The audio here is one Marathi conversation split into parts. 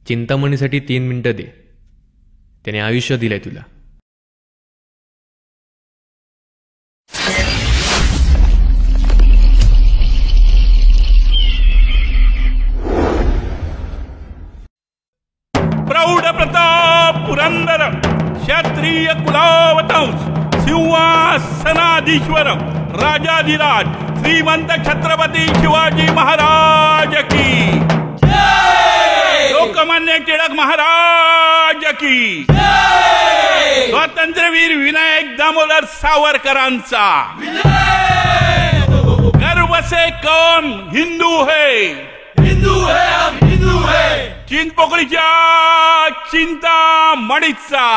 चिंतामणीसाठी 3 मिनिटं दे. त्याने आयुष्य दिलंय तुला. प्रौढ प्रताप पुरंदर क्षत्रिय कुलावतंस सिंहासनाधीश्वर राजाधिराज श्रीमंत छत्रपती शिवाजी महाराज की लोकमान्य टिळक महाराज की स्वातंत्र्यवीर विनायक दामोदर सावरकरांचा गर्व से कौन हिंदू है, हिंदू है हम हिंदू है. चिंचपोकळीच्या चिंतामणीचा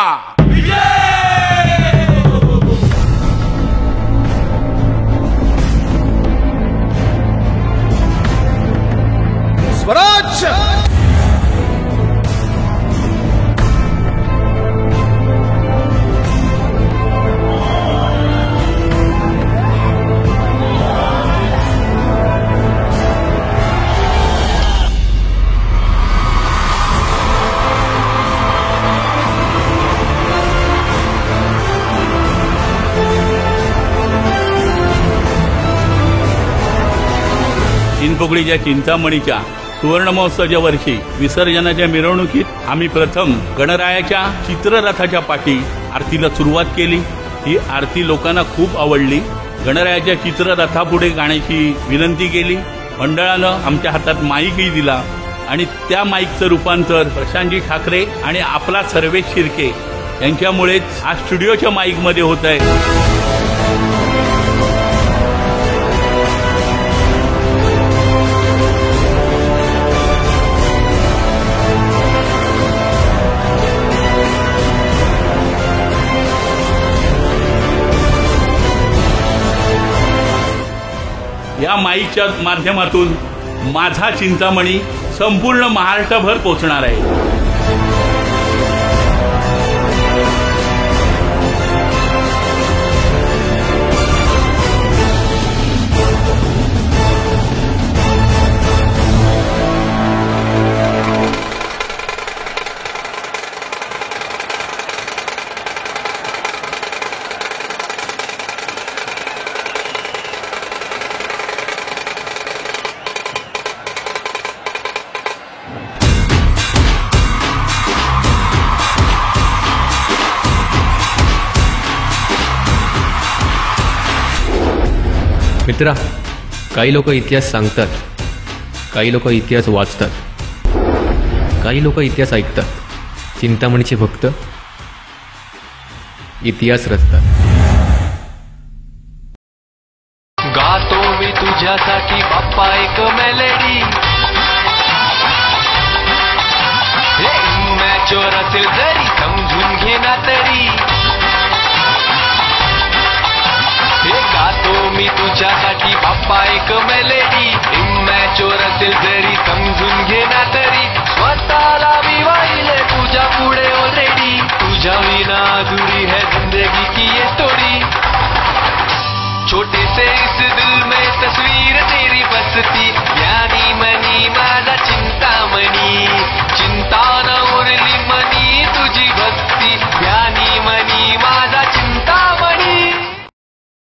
स्वराज्य. चिंचपोकळीच्या चिंतामणीच्या सुवर्ण महोत्सवाच्या वर्षी विसर्जनाच्या मिरवणुकीत आम्ही प्रथम गणरायाच्या चित्ररथाच्या पाठी आरतीला सुरुवात केली. ही आरती लोकांना खूप आवडली. गणरायाच्या चित्ररथापुढे गाण्याची विनंती केली. मंडळानं आमच्या हातात माईकही दिला आणि त्या माईकचं रूपांतर प्रशांतजी ठाकरे आणि आपला सर्वेश शिर्के यांच्यामुळेच आज स्टुडिओच्या माईकमध्ये होत आहे. या माईकच्या माध्यमातून माझा चिंतामणी संपूर्ण महाराष्ट्रभर पोहोचणार आहे. मित्रा, काही लोक इतिहास सांगतात, काही लोक इतिहास वाचतात, काही लोक इतिहास ऐकतात. चिंतामणीचे भक्त इतिहास रचतात. गातो मी तुझ्यासाठी बाप्पा एक मेलेडी. मॅचवर असेल जरी समजून घे ना तरी. गातो मी तुझ्यासाठी बाप्पा एक मेलेडी. मॅचवर असेल जरी समजून घे ना तरी. स्वतःला मी वाहिले तुझ्या पुढे ऑलरेडी. तुझ्या विना अधुरी है जिंदगी की ये स्टोरी. छोटे से इस दिल में तस्वीर तेरी बसती. यानी मनी